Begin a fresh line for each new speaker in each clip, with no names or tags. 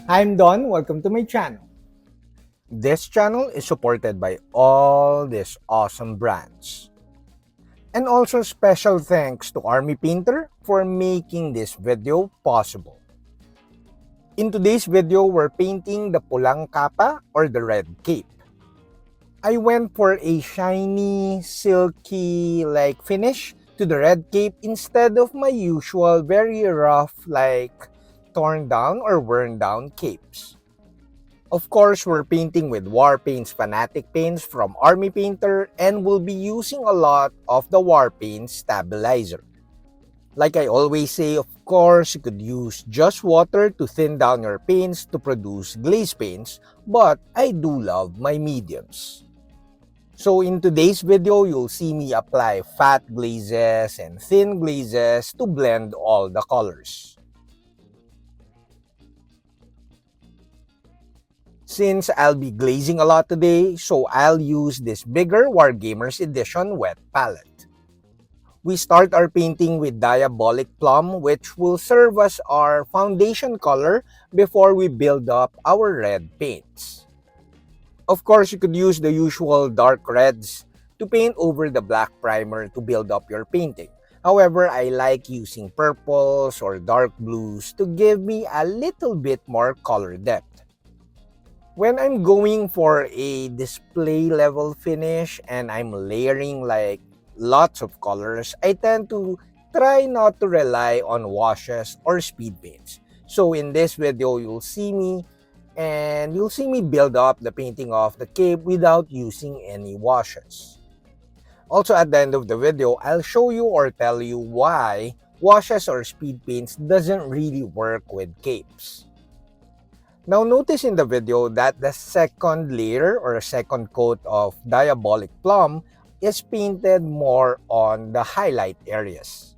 I'm Don, welcome to my channel. This channel is supported by all these awesome brands. And also special thanks to Army Painter for making this video possible. In today's video, we're painting the pulang kapa or the red cape. I went for a shiny, silky like finish to the red cape instead of my usual very rough like torn down or worn down capes. Of course, we're painting with Warpaints FANATIC paints from Army Painter and we'll be using a lot of the Warpaints Stabilizer. Like I always say, of course, you could use just water to thin down your paints to produce glaze paints, but I do love my mediums. So in today's video, you'll see me apply fat glazes and thin glazes to blend all the colors. Since I'll be glazing a lot today, so I'll use this bigger Wargamers Edition wet palette. We start our painting with Diabolic Plum, which will serve as our foundation color before we build up our red paints. Of course, you could use the usual dark reds to paint over the black primer to build up your painting. However, I like using purples or dark blues to give me a little bit more color depth. When I'm going for a display level finish and I'm layering like lots of colors, I tend to try not to rely on washes or speed paints. So in this video, you'll see me build up the painting of the cape without using any washes. Also at the end of the video, I'll show you or tell you why washes or speed paints doesn't really work with capes. Now notice in the video that the second layer or second coat of Diabolic Plum is painted more on the highlight areas.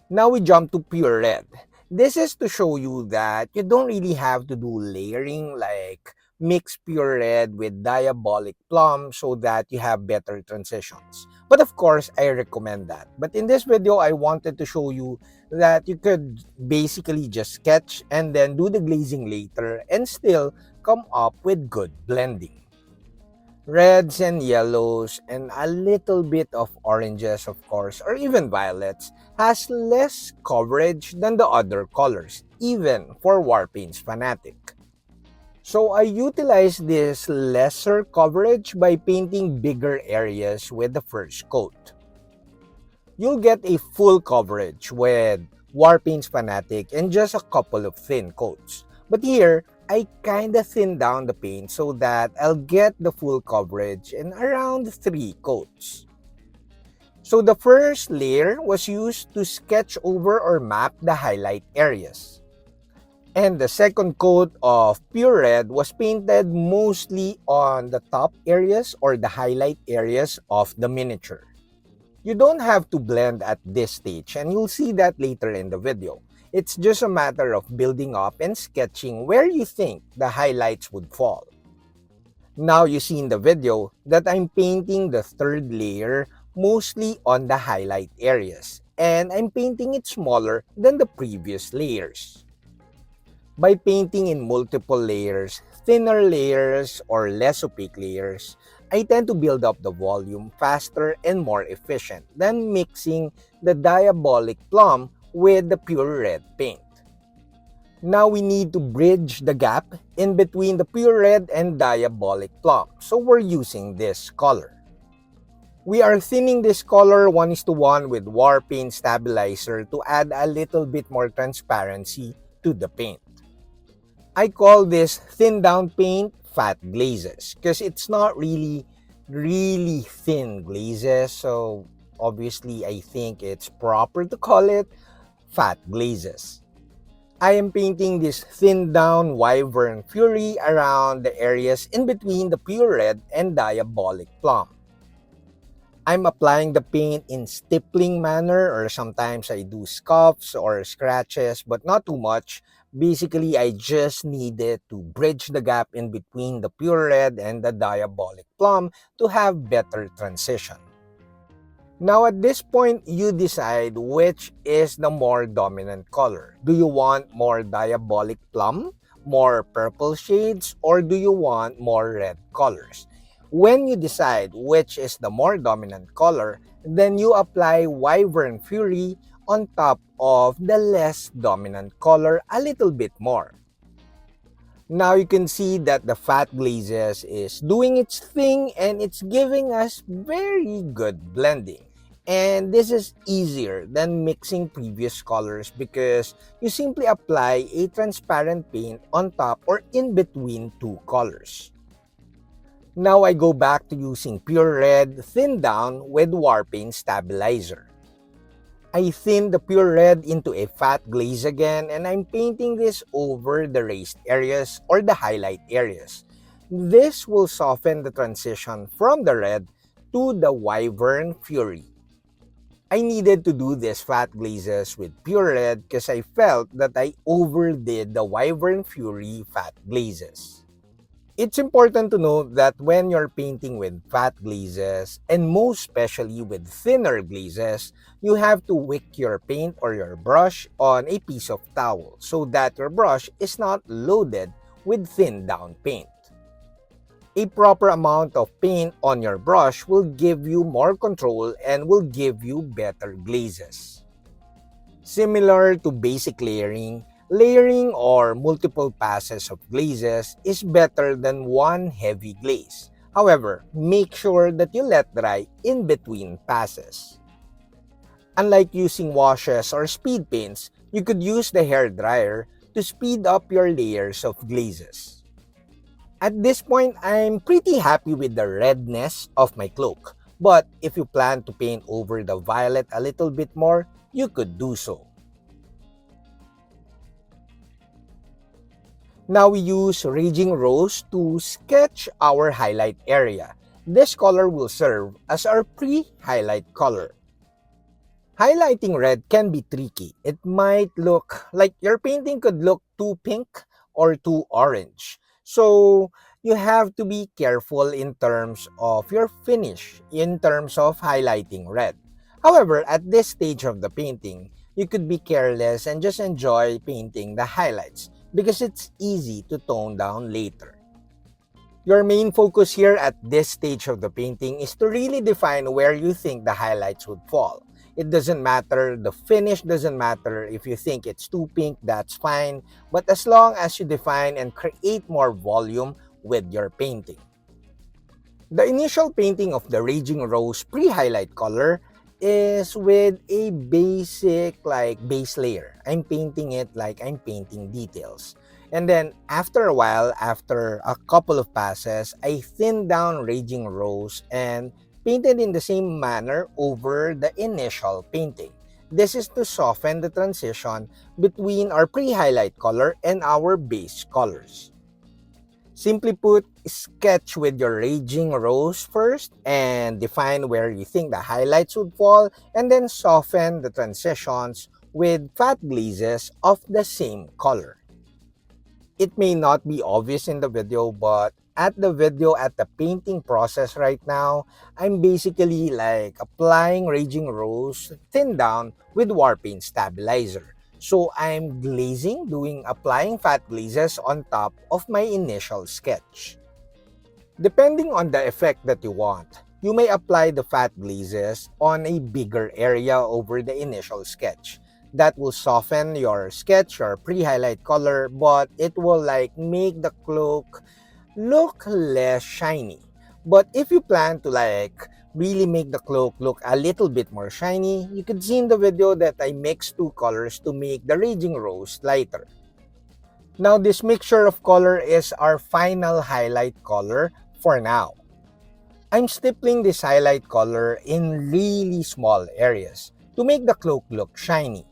Now we jump to pure red. This is to show you that you don't really have to do layering like mix pure red with Diabolic Plum so that you have better transitions. But of course, I recommend that. But in this video, I wanted to show you that you could basically just sketch and then do the glazing later and still come up with good blending. Reds and yellows and a little bit of oranges, of course, or even violets has less coverage than the other colors, even for Warpaints FANATIC. So I utilize this lesser coverage by painting bigger areas with the first coat. You'll get a full coverage with Warpaints FANATIC and just a couple of thin coats. But here, I kinda thin down the paint so that I'll get the full coverage in around 3 coats. So the first layer was used to sketch over or map the highlight areas. And the second coat of pure red was painted mostly on the top areas or the highlight areas of the miniature. You don't have to blend at this stage and you'll see that later in the video. It's just a matter of building up and sketching where you think the highlights would fall. Now you see in the video that I'm painting the third layer mostly on the highlight areas and I'm painting it smaller than the previous layers. By painting in multiple layers, thinner layers, or less opaque layers, I tend to build up the volume faster and more efficient than mixing the Diabolic Plum with the pure red paint. Now we need to bridge the gap in between the pure red and Diabolic Plum, so we're using this color. We are thinning this color 1:1 with Warpaints Stabilizer to add a little bit more transparency to the paint. I call this thin down paint fat glazes because it's not really thin glazes, so obviously I think it's proper to call it fat glazes. I am painting this thin down Wyvern Fury around the areas in between the pure red and Diabolic Plum. I'm applying the paint in stippling manner or sometimes I do scuffs or scratches but not too much. Basically, I just needed to bridge the gap in between the pure red and the Diabolic Plum to have better transition. Now at this point, you decide which is the more dominant color. Do you want more diabolic plum, more purple shades, or do you want more red colors? When you decide which is the more dominant color, then you apply Wyvern Fury on top of the less dominant color a little bit more. Now you can see that the fat glazes is doing its thing and it's giving us very good blending. And this is easier than mixing previous colors because you simply apply a transparent paint on top or in between two colors. Now I go back to using pure red thinned down with Warpaints Stabilizer. I thin the pure red into a fat glaze again and I'm painting this over the raised areas or the highlight areas. This will soften the transition from the red to the Wyvern Fury. I needed to do these fat glazes with pure red because I felt that I overdid the Wyvern Fury fat glazes. It's important to note that when you're painting with fat glazes, and most especially with thinner glazes, you have to wick your paint or your brush on a piece of towel so that your brush is not loaded with thin down paint. A proper amount of paint on your brush will give you more control and will give you better glazes. Similar to basic layering, layering or multiple passes of glazes is better than one heavy glaze. However, make sure that you let dry in between passes. Unlike using washes or speed paints, you could use the hair dryer to speed up your layers of glazes. At this point, I'm pretty happy with the redness of my cloak, but if you plan to paint over the violet a little bit more, you could do so. Now we use Raging Rose to sketch our highlight area. This color will serve as our pre-highlight color. Highlighting red can be tricky. It might look like your painting could look too pink or too orange. So you have to be careful in terms of your finish, in terms of highlighting red. However, at this stage of the painting, you could be careless and just enjoy painting the highlights because it's easy to tone down later. Your main focus here at this stage of the painting is to really define where you think the highlights would fall. It doesn't matter, the finish doesn't matter. If you think it's too pink, that's fine. But as long as you define and create more volume with your painting. The initial painting of the Raging Rose pre-highlight color is with a basic base layer. I'm painting it like I'm painting details. And then after a while, after a couple of passes, I thinned down Raging Rose and painted in the same manner over the initial painting. This is to soften the transition between our pre-highlight color and our base colors. Simply put, sketch with your Raging Rose first and define where you think the highlights would fall and then soften the transitions with fat glazes of the same color. It may not be obvious in the video, but at the painting process right now, I'm basically applying Raging Rose thin down with Warpaints Stabilizer. So I'm applying fat glazes on top of my initial sketch. Depending on the effect that you want, you may apply the fat glazes on a bigger area over the initial sketch. That will soften your sketch, your pre-highlight color, but it will make the cloak look less shiny. But if you plan to really make the cloak look a little bit more shiny, you could see in the video that I mixed two colors to make the Raging Rose lighter. Now this mixture of color is our final highlight color for now. I'm stippling this highlight color in really small areas to make the cloak look shiny.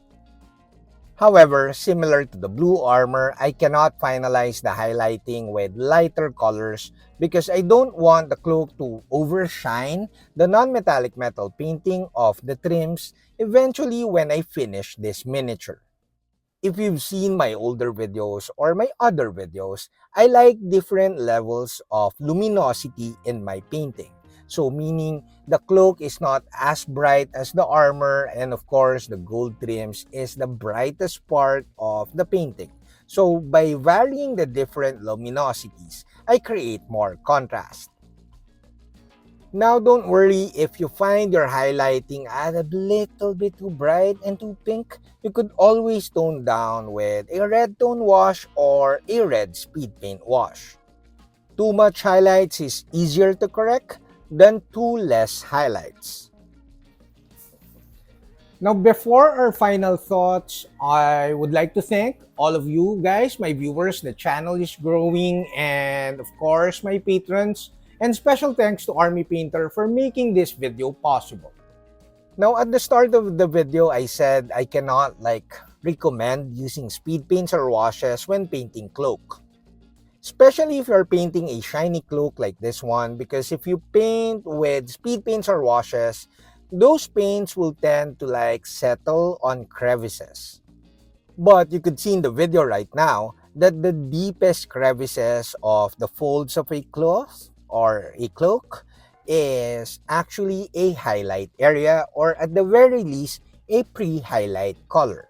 However, similar to the blue armor, I cannot finalize the highlighting with lighter colors because I don't want the cloak to overshine the non-metallic metal painting of the trims eventually when I finish this miniature. If you've seen my older videos or my other videos, I like different levels of luminosity in my painting. So meaning the cloak is not as bright as the armor, and of course the gold trims is the brightest part of the painting. So by varying the different luminosities, I create more contrast. Now don't worry if you find your highlighting a little bit too bright and too pink. You could always tone down with a red tone wash or a red speed paint wash. Too much highlights is easier to correct than too less highlights. Now, before our final thoughts, I would like to thank all of you guys, my viewers. The channel is growing, and of course, my patrons. And special thanks to Army Painter for making this video possible. Now, at the start of the video, I said I cannot recommend using speed paints or washes when painting cloak. Especially if you're painting a shiny cloak like this one, because if you paint with speed paints or washes, those paints will tend to settle on crevices. But you could see in the video right now that the deepest crevices of the folds of a cloth or a cloak is actually a highlight area, or at the very least, a pre-highlight color.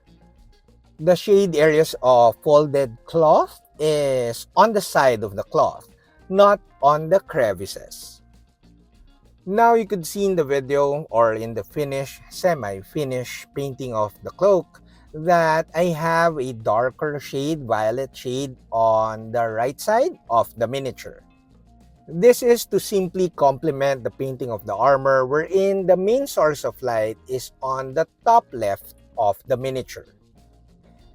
The shade areas of folded cloth is on the side of the cloth, not on the crevices. Now you could see in the video or in the semi-finished painting of the cloak that I have a darker shade, violet shade on the right side of the miniature. This is to simply complement the painting of the armor, wherein the main source of light is on the top left of the miniature.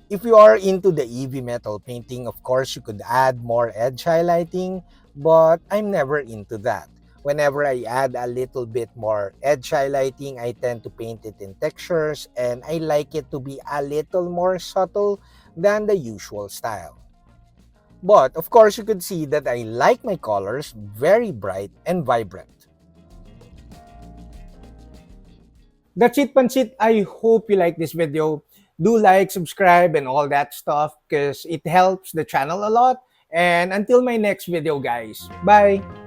If you are into the EV metal painting, of course, you could add more edge highlighting, but I'm never into that. Whenever I add a little bit more edge highlighting, I tend to paint it in textures, and I like it to be a little more subtle than the usual style. But of course, you could see that I like my colors very bright and vibrant. That's it, Pansit. I hope you like this video. Do like, subscribe, and all that stuff because it helps the channel a lot. And until my next video, guys. Bye!